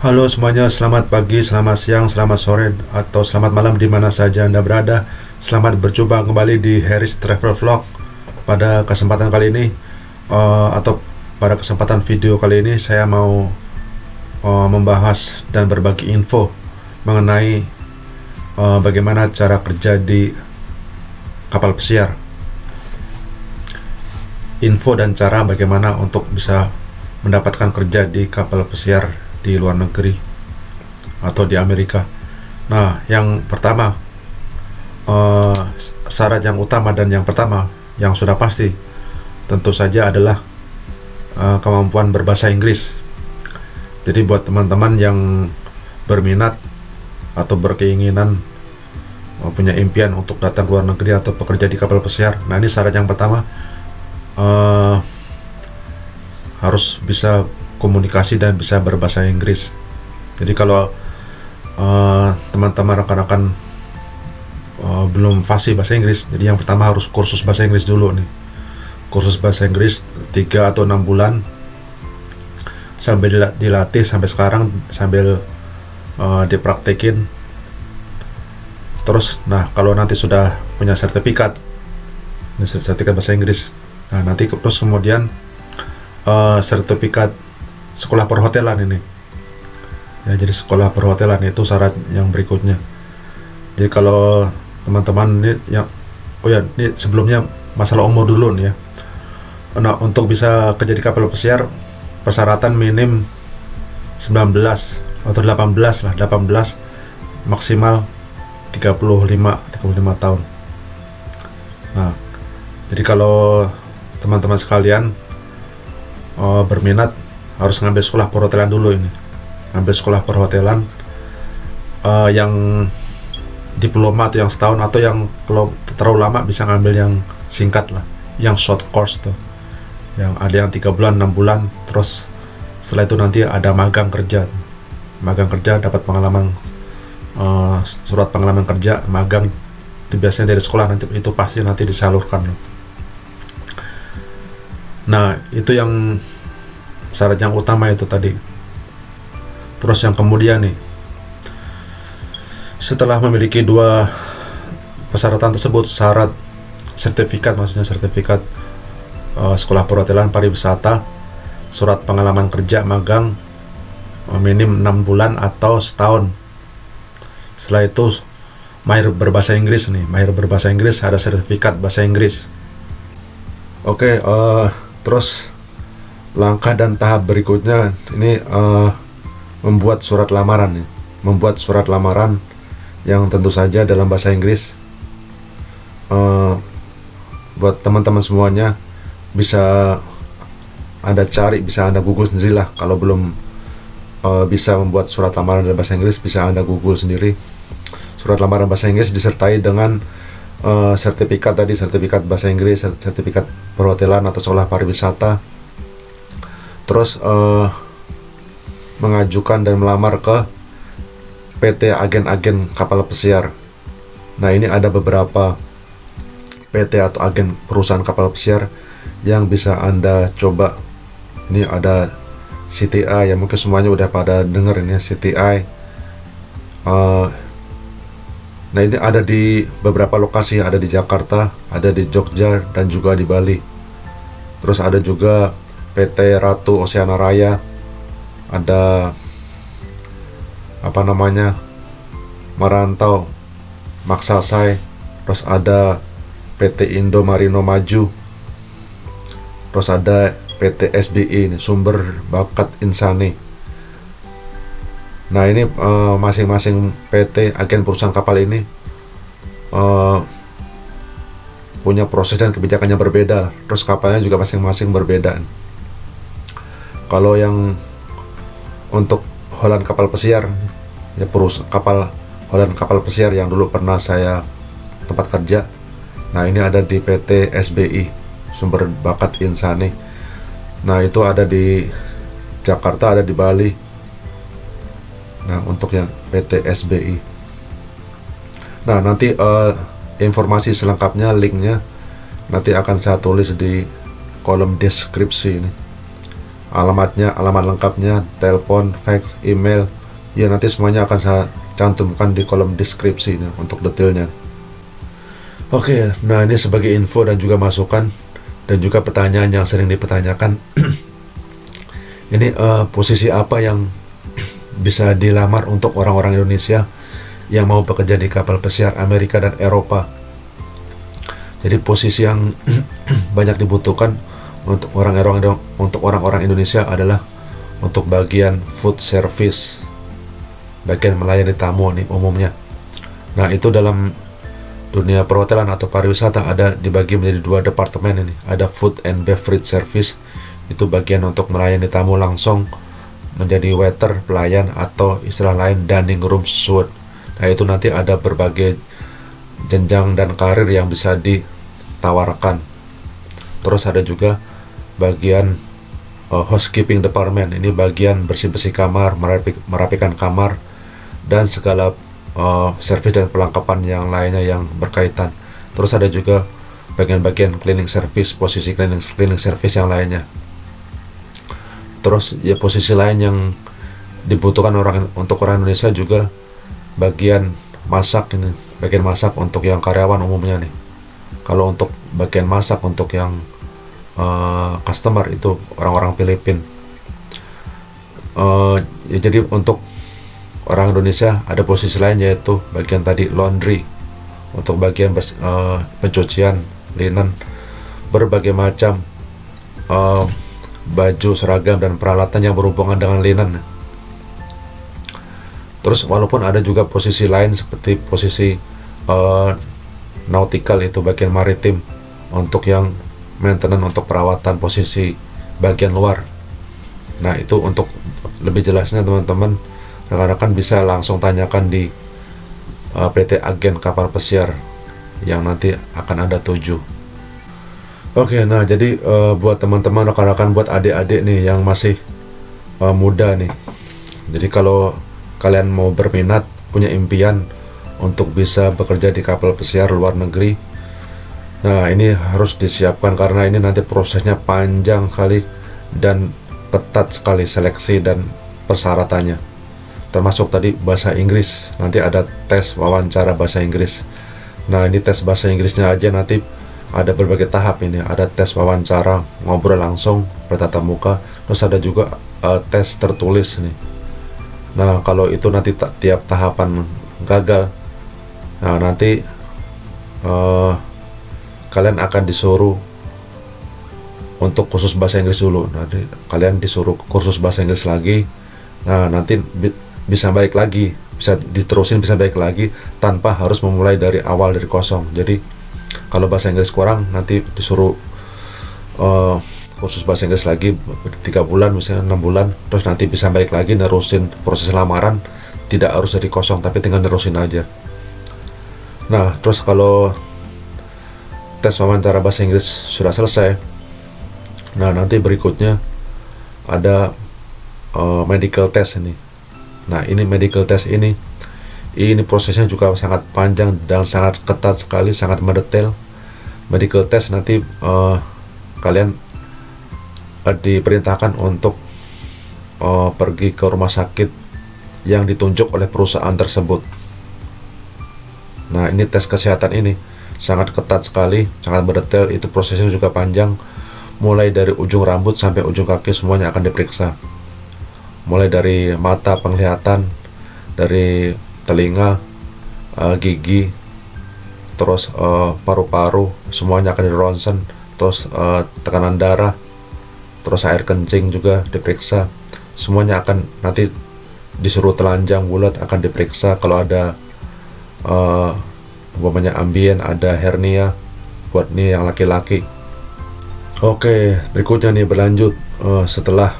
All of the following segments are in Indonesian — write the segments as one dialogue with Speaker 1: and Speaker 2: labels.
Speaker 1: Halo semuanya, selamat pagi, selamat siang, selamat sore, atau selamat malam di mana saja Anda berada. Selamat berjumpa kembali di Harris Travel Vlog. Pada kesempatan kali ini, atau pada kesempatan video kali ini, saya mau membahas dan berbagi info mengenai bagaimana cara kerja di kapal pesiar. Info dan cara bagaimana untuk bisa mendapatkan kerja di kapal pesiar di luar negeri atau di Amerika. Nah, yang pertama, syarat yang utama dan yang pertama yang sudah pasti tentu saja adalah kemampuan berbahasa Inggris. Jadi buat teman-teman yang berminat atau berkeinginan punya impian untuk datang ke luar negeri atau bekerja di kapal pesiar, nah ini syarat yang pertama, harus bisa komunikasi dan bisa berbahasa Inggris. Jadi kalau teman-teman rekan-rekan belum fasih bahasa Inggris, jadi yang pertama harus kursus bahasa Inggris dulu nih. Kursus bahasa Inggris 3 atau 6 bulan sambil dilatih sampai sekarang, sambil dipraktekin. Terus, nah kalau nanti sudah punya sertifikat bahasa Inggris, nah nanti terus kemudian sertifikat sekolah perhotelan ini ya. Jadi sekolah perhotelan itu syarat yang berikutnya. Jadi kalau teman-teman ini yang ini sebelumnya masalah umur dulu nih ya. Nah, untuk bisa kerja di kapal pesiar persyaratan minim 19 atau 18 lah, 18 maksimal 35 tahun. Nah, jadi kalau teman-teman sekalian berminat, harus ngambil sekolah perhotelan dulu ini. Ngambil sekolah perhotelan yang diploma atau yang setahun, atau yang kalau terlalu lama bisa ngambil yang singkat lah, yang short course tuh, yang ada yang 3 bulan, 6 bulan. Terus setelah itu nanti ada magang kerja dapat pengalaman, surat pengalaman kerja magang. Itu biasanya dari sekolah, nanti itu pasti nanti disalurkan. Nah, itu yang syarat yang utama itu tadi. Terus yang kemudian nih, setelah memiliki dua persyaratan tersebut, syarat sertifikat, maksudnya sertifikat sekolah perhotelan pariwisata, surat pengalaman kerja magang minim 6 bulan atau setahun. Setelah itu mahir berbahasa Inggris nih, mahir berbahasa Inggris, ada sertifikat bahasa Inggris. Oke, terus langkah dan tahap berikutnya ini membuat surat lamaran nih. Membuat surat lamaran yang tentu saja dalam bahasa Inggris. Buat teman-teman semuanya, bisa Anda cari, bisa Anda Google sendiri lah. Kalau belum bisa membuat surat lamaran dalam bahasa Inggris, bisa Anda Google sendiri. Surat lamaran bahasa Inggris disertai dengan sertifikat tadi, sertifikat bahasa Inggris, sertifikat perhotelan atau sekolah pariwisata. Terus mengajukan dan melamar ke PT agen-agen kapal pesiar. Nah, ini ada beberapa PT atau agen perusahaan kapal pesiar yang bisa Anda coba. Ini ada CTI, ya mungkin semuanya udah pada denger ini ya, CTI. Nah, ini ada di beberapa lokasi, ada di Jakarta, ada di Jogja, dan juga di Bali. Terus ada juga PT Ratu Oceana Raya, ada Marantau Maksasai, terus ada PT Indo Marino Maju, terus ada PT SBI, Sumber Bakat Insani. Nah, ini masing-masing PT agen perusahaan kapal ini punya proses dan kebijakannya berbeda. Terus kapalnya juga masing-masing berbeda. Kalau yang untuk Holland kapal pesiar, ya Holland kapal pesiar yang dulu pernah saya tempat kerja. Nah, ini ada di PT SBI, Sumber Bakat Insani. Nah, itu ada di Jakarta, ada di Bali. Nah, untuk yang PT SBI. Nah, nanti informasi selengkapnya, linknya nanti akan saya tulis di kolom deskripsi ini. alamatnya, alamat lengkapnya, telepon, fax, email, ya nanti semuanya akan saya cantumkan di kolom deskripsi nih, untuk detailnya. Oke, nah ini sebagai info dan juga masukan dan juga pertanyaan yang sering dipertanyakan. Ini posisi apa yang bisa dilamar untuk orang-orang Indonesia yang mau bekerja di kapal pesiar Amerika dan Eropa. Jadi posisi yang banyak dibutuhkan untuk orang-orang Indonesia adalah untuk bagian food service, bagian melayani tamu nih umumnya. Nah, itu dalam dunia perhotelan atau pariwisata ada dibagi menjadi 2 departemen ini. Ada food and beverage service, itu bagian untuk melayani tamu langsung, menjadi waiter, pelayan, atau istilah lain dining room steward. Nah, itu nanti ada berbagai jenjang dan karir yang bisa ditawarkan. Terus ada juga bagian housekeeping department, ini bagian bersih-bersih kamar, merapikan kamar, dan segala servis dan perlengkapan yang lainnya yang berkaitan. Terus ada juga bagian-bagian cleaning service, posisi cleaning service yang lainnya. Terus ya posisi lain yang dibutuhkan untuk orang Indonesia juga bagian masak ini, bagian masak untuk yang karyawan umumnya nih. Kalau untuk bagian masak untuk yang customer itu orang-orang Filipina. Ya, jadi untuk orang Indonesia ada posisi lain yaitu bagian tadi laundry, untuk bagian pencucian linen, berbagai macam baju, seragam, dan peralatan yang berhubungan dengan linen. Terus walaupun ada juga posisi lain seperti posisi nautical, itu bagian maritim, untuk yang maintenance, untuk perawatan posisi bagian luar. Nah, itu untuk lebih jelasnya teman-teman, rekan-rekan bisa langsung tanyakan di PT Agen Kapal Pesiar yang nanti akan Anda tuju. Oke, nah jadi buat teman-teman, rekan-rekan, buat adik-adik nih yang masih muda nih, jadi kalau kalian mau berminat, punya impian untuk bisa bekerja di kapal pesiar luar negeri, nah ini harus disiapkan karena ini nanti prosesnya panjang sekali dan ketat sekali seleksi dan persyaratannya. Termasuk tadi bahasa Inggris, nanti ada tes wawancara bahasa Inggris. Nah, ini tes bahasa Inggrisnya aja nanti ada berbagai tahap ini. Ada tes wawancara, ngobrol langsung, bertatap muka. Terus ada juga tes tertulis nih. Nah, kalau itu nanti tiap tahapan gagal, nah nanti kalian akan disuruh untuk kursus bahasa Inggris dulu. Nanti kalian disuruh kursus bahasa Inggris lagi. Nah, nanti bisa balik lagi, bisa diterusin, bisa balik lagi tanpa harus memulai dari awal, dari kosong. Jadi kalau bahasa Inggris kurang, nanti disuruh kursus bahasa Inggris lagi 3 bulan, misalnya 6 bulan, terus nanti bisa balik lagi nerusin proses lamaran, tidak harus dari kosong, tapi tinggal nerusin aja. Nah, terus kalau tes wawancara bahasa Inggris sudah selesai, nah nanti berikutnya ada medical test ini. Nah, ini medical test ini prosesnya juga sangat panjang dan sangat ketat sekali, sangat mendetail. Medical test nanti kalian diperintahkan untuk pergi ke rumah sakit yang ditunjuk oleh perusahaan tersebut. Nah, ini tes kesehatan ini sangat ketat sekali, sangat mendetail. Itu prosesnya juga panjang, mulai dari ujung rambut sampai ujung kaki semuanya akan diperiksa. Mulai dari mata, penglihatan, dari telinga, gigi, terus paru-paru, semuanya akan dironsen. Terus tekanan darah, terus air kencing juga diperiksa. Semuanya akan nanti disuruh telanjang bulat, akan diperiksa. Kalau ada umpamanya ambien, ada hernia buat nih yang laki-laki. Oke, berikutnya nih berlanjut setelah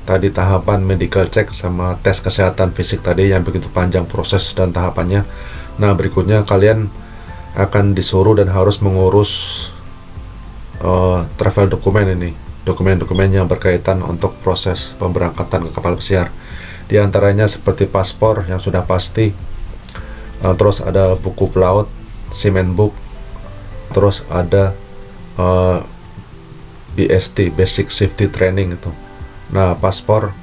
Speaker 1: tadi tahapan medical check sama tes kesehatan fisik tadi yang begitu panjang proses dan tahapannya. Nah, berikutnya kalian akan disuruh dan harus mengurus travel dokumen ini, dokumen-dokumen yang berkaitan untuk proses pemberangkatan ke kapal pesiar. Di antaranya seperti paspor yang sudah pasti, terus ada buku pelaut, seaman book, terus ada BST, Basic Safety Training itu. Nah, paspor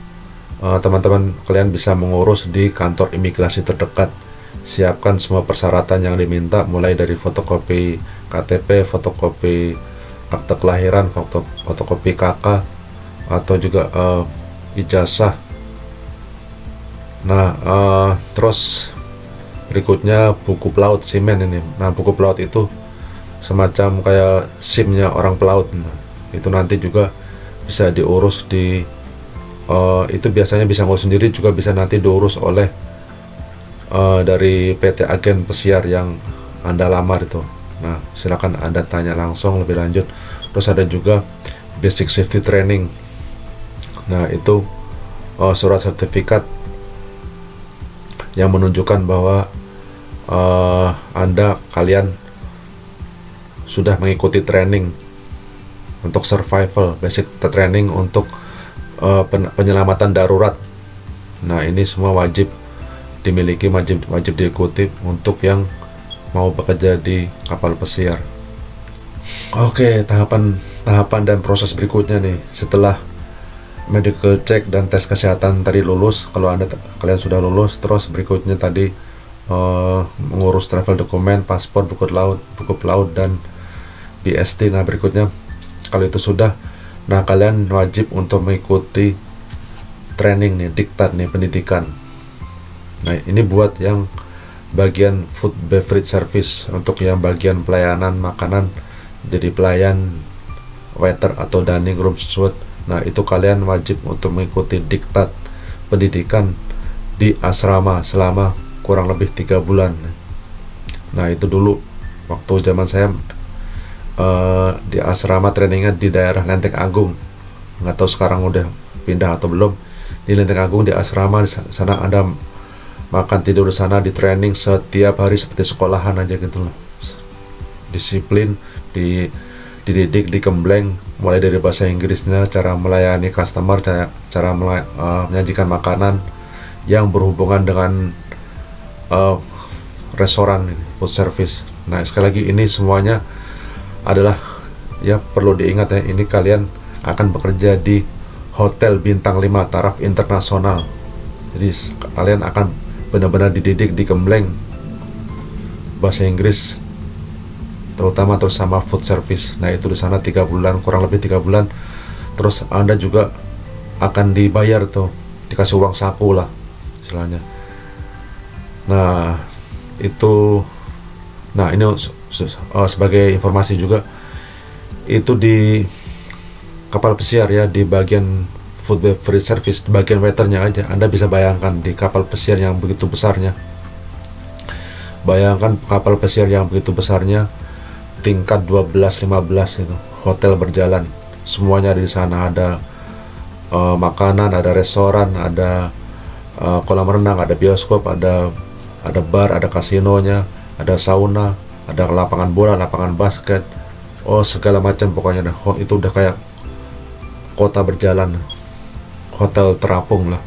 Speaker 1: teman-teman kalian bisa mengurus di kantor imigrasi terdekat. Siapkan semua persyaratan yang diminta, mulai dari fotokopi KTP, fotokopi akte kelahiran, fotokopi KK, atau juga ijazah. Nah, terus berikutnya buku pelaut SIM-nya ini. Nah, buku pelaut itu semacam kayak SIM-nya orang pelaut. Nah, itu nanti juga bisa diurus di itu biasanya bisa ngurus sendiri, juga bisa nanti diurus oleh dari PT agen pesiar yang Anda lamar itu. Nah, silakan Anda tanya langsung lebih lanjut. Terus ada juga basic safety training. Nah, itu surat sertifikat yang menunjukkan bahwa kalian sudah mengikuti training untuk survival, basic training untuk penyelamatan darurat. Nah, ini semua wajib dimiliki, wajib diikuti untuk yang mau bekerja di kapal pesiar. Oke, tahapan dan proses berikutnya nih, setelah medical check dan tes kesehatan tadi lulus, kalau kalian sudah lulus, terus berikutnya tadi mengurus travel dokumen, paspor, buku pelaut dan BST. Nah, berikutnya kalau itu sudah, nah kalian wajib untuk mengikuti training nih, diktat nih, pendidikan. Nah, ini buat yang bagian food beverage service, untuk yang bagian pelayanan makanan, jadi pelayan, waiter atau dining room steward. Nah, itu kalian wajib untuk mengikuti diktat pendidikan di asrama selama kurang lebih 3 bulan. Nah, itu dulu waktu zaman saya di asrama trainingnya di daerah Lenteng Agung. Nggak tahu sekarang udah pindah atau belum. Di Lenteng Agung, di asrama, di sana Anda makan tidur di sana, di training setiap hari seperti sekolahan aja gitu loh. Disiplin, dididik, dikembleng, mulai dari bahasa Inggrisnya, cara melayani customer, cara menyajikan makanan yang berhubungan dengan restoran, food service. Nah, sekali lagi ini semuanya adalah, ya perlu diingat ya, ini kalian akan bekerja di hotel bintang 5 taraf internasional. Jadi kalian akan benar-benar dididik, dikembleng bahasa Inggris terutama, terus sama food service. Nah, itu di sana 3 bulan, kurang lebih 3 bulan. Terus Anda juga akan dibayar tuh, dikasih uang saku lah istilahnya. Nah, itu, nah ini sebagai informasi juga, itu di kapal pesiar ya, di bagian food beverage service, di bagian waiternya aja, Anda bisa bayangkan di kapal pesiar yang begitu besarnya. Bayangkan kapal pesiar yang begitu besarnya, tingkat 12-15 itu, hotel berjalan, semuanya ada di sana. Ada makanan, ada restoran, ada kolam renang, ada bioskop, ada bar, ada kasinonya, ada sauna, ada lapangan bola, lapangan basket, segala macam pokoknya. Itu udah kayak kota berjalan, hotel terapung lah.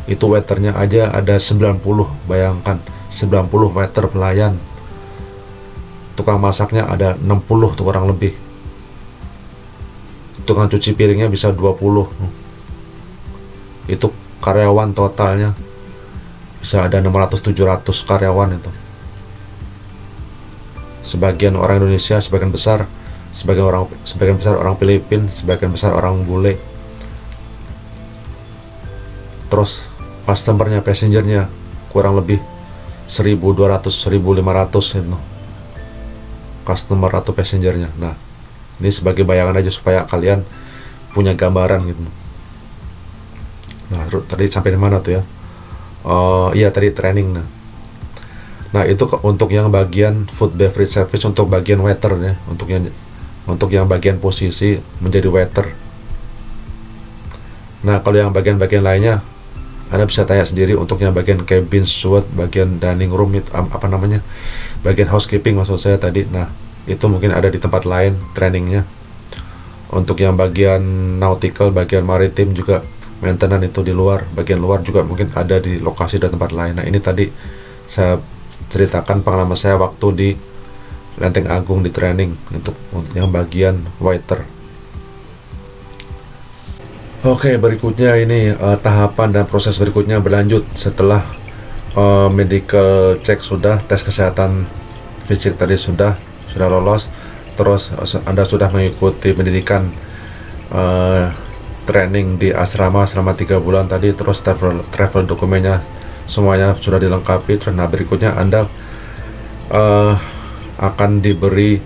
Speaker 1: Itu waiternya aja ada 90, bayangkan 90 waiter pelayan. Tukang masaknya ada 60 tuh kurang lebih. Tukang cuci piringnya bisa 20. Itu karyawan totalnya bisa ada 600-700 karyawan itu. Sebagian orang Indonesia, sebagian besar orang Filipina, sebagian besar orang bule. Terus customernya, passengernya kurang lebih 1.200-1.500 itu customer atau passengernya. Nah, ini sebagai bayangan aja supaya kalian punya gambaran gitu. Nah, tadi sampai di mana tuh ya? Iya, tadi training. Nah, itu untuk yang bagian food beverage service, untuk bagian waiter ya, untuk yang bagian posisi menjadi waiter. Nah, kalau yang bagian-bagian lainnya, Anda bisa tanya sendiri. Untuk yang bagian cabin steward, bagian dining room itu apa namanya, bagian housekeeping maksud saya tadi. Nah, itu mungkin ada di tempat lain trainingnya. Untuk yang bagian nautical, bagian maritim juga, maintenance itu di luar, bagian luar juga mungkin ada di lokasi dan tempat lain. Nah, ini tadi saya ceritakan pengalaman saya waktu di Lenteng Agung di training untuk yang bagian waiter. Oke, berikutnya ini tahapan dan proses berikutnya berlanjut setelah medical check sudah, tes kesehatan fisik tadi sudah lolos, terus Anda sudah mengikuti pendidikan training di asrama selama 3 bulan tadi, terus travel dokumennya semuanya sudah dilengkapi. Terus nah berikutnya Anda akan diberi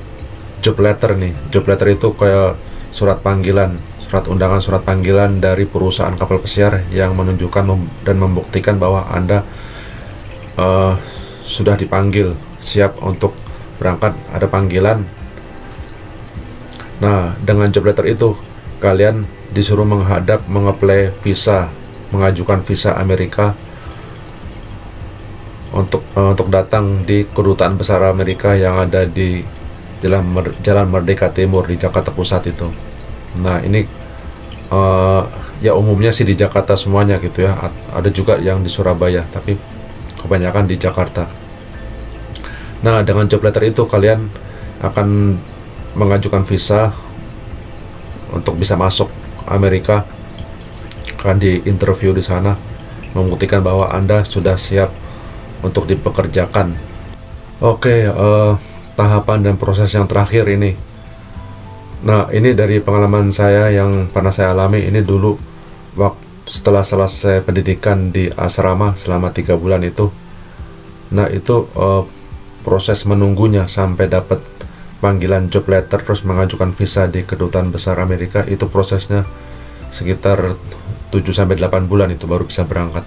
Speaker 1: job letter nih. Job letter itu kayak surat panggilan, surat undangan, surat panggilan dari perusahaan kapal pesiar yang menunjukkan dan membuktikan bahwa Anda sudah dipanggil, siap untuk berangkat, ada panggilan. Nah, dengan job letter itu kalian disuruh mengapply visa, mengajukan visa Amerika untuk datang di kedutaan besar Amerika yang ada di Jalan Merdeka Timur di Jakarta Pusat itu. Nah, ini ya umumnya sih di Jakarta semuanya gitu ya. Ada juga yang di Surabaya, tapi kebanyakan di Jakarta. Nah, dengan job letter itu kalian akan mengajukan visa untuk bisa masuk Amerika, akan di interview di sana, membuktikan bahwa Anda sudah siap untuk dipekerjakan. Oke, tahapan dan proses yang terakhir ini. Nah, ini dari pengalaman saya yang pernah saya alami. Ini dulu setelah selesai pendidikan di asrama selama 3 bulan itu. Nah, itu proses menunggunya sampai dapat panggilan job letter terus mengajukan visa di kedutaan besar Amerika, itu prosesnya sekitar 7-8 bulan itu baru bisa berangkat.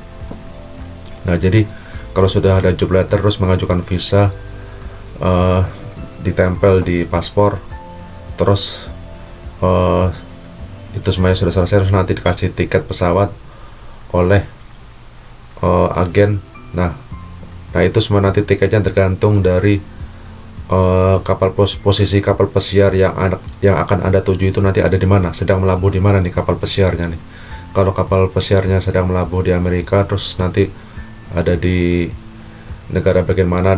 Speaker 1: Nah, jadi kalau sudah ada job letter terus mengajukan visa, ditempel di paspor, terus itu semuanya sudah selesai, terus nanti dikasih tiket pesawat oleh agen. Nah itu semua nanti tiketnya tergantung dari posisi kapal pesiar yang akan Anda tuju itu nanti ada di mana, sedang melabuh di mana nih kapal pesiarnya nih. Kalau kapal pesiarnya sedang melabuh di Amerika, terus nanti ada di negara bagian mana,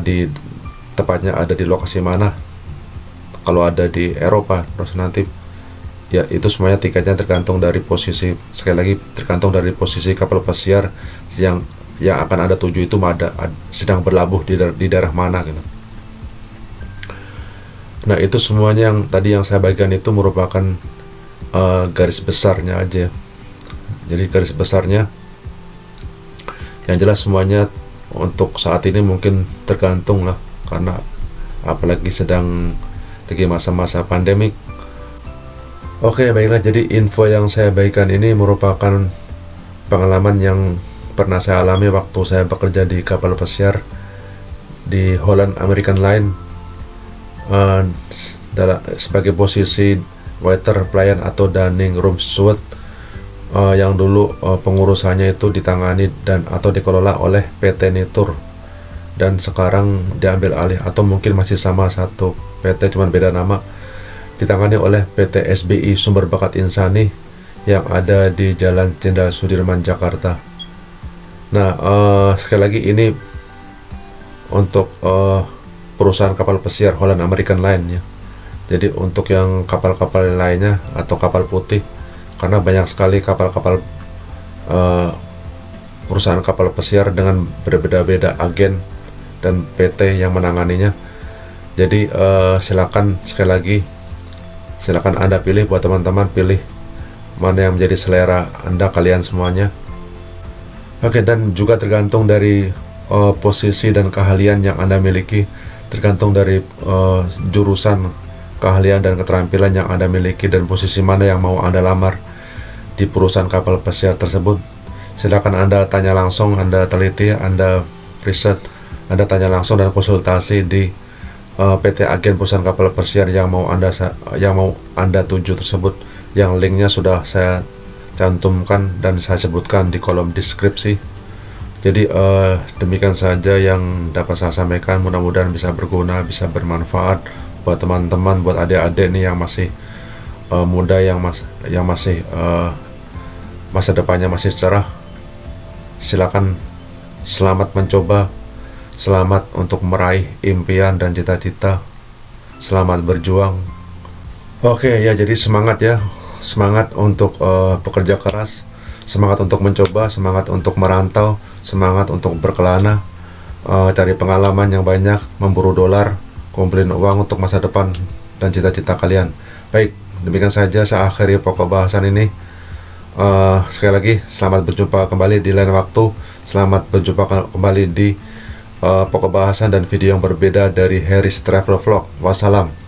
Speaker 1: tepatnya ada di lokasi mana. Kalau ada di Eropa, terus nanti ya itu semuanya tiketnya tergantung dari posisi, sekali lagi tergantung dari posisi kapal pesiar yang akan Anda tuju itu sedang berlabuh di daerah mana gitu. Nah, itu semuanya yang tadi yang saya bagikan itu merupakan garis besarnya aja. Jadi garis besarnya yang jelas semuanya untuk saat ini mungkin tergantung lah, karena apalagi sedang lagi masa-masa pandemik. Oke, baiklah, jadi info yang saya bagikan ini merupakan pengalaman yang pernah saya alami waktu saya bekerja di kapal pesiar di Holland American Line, sebagai posisi waiter, pelayan atau dining room steward, yang dulu pengurusannya itu ditangani atau dikelola oleh PT Nitur, dan sekarang diambil alih atau mungkin masih sama satu PT cuman beda nama, ditangani oleh PT SBI Sumber Bakat Insani yang ada di Jalan Jenderal Sudirman, Jakarta. Nah, sekali lagi ini untuk perusahaan kapal pesiar Holland American Line ya. Jadi untuk yang kapal-kapal lainnya atau kapal putih, karena banyak sekali kapal-kapal perusahaan kapal pesiar dengan berbeda-beda agen dan PT yang menanganinya. Jadi silakan, sekali lagi silakan Anda pilih, buat teman-teman pilih mana yang menjadi selera Anda, kalian semuanya. Oke, dan juga tergantung dari posisi dan keahlian yang Anda miliki, tergantung dari jurusan keahlian dan keterampilan yang Anda miliki dan posisi mana yang mau Anda lamar di perusahaan kapal pesiar tersebut. Silakan Anda tanya langsung, Anda teliti, Anda riset, Anda tanya langsung dan konsultasi di PT agen perusahaan kapal pesiar yang mau Anda tuju tersebut, yang linknya sudah saya cantumkan dan saya sebutkan di kolom deskripsi. Jadi demikian saja yang dapat saya sampaikan, mudah-mudahan bisa berguna, bisa bermanfaat buat teman-teman, buat adik-adik nih yang masih muda, yang masih masa depannya masih cerah. Silakan, selamat mencoba, selamat untuk meraih impian dan cita-cita, selamat berjuang. Oke ya, jadi semangat ya semangat untuk bekerja keras, semangat untuk mencoba, semangat untuk merantau, semangat untuk berkelana, cari pengalaman yang banyak, memburu dolar, kumpulin uang untuk masa depan dan cita-cita kalian. Baik, demikian saja saya akhiri pokok bahasan ini. Sekali lagi selamat berjumpa kembali di lain waktu. Selamat berjumpa kembali di pokok bahasan dan video yang berbeda dari Harry's Travel Vlog. Wassalam.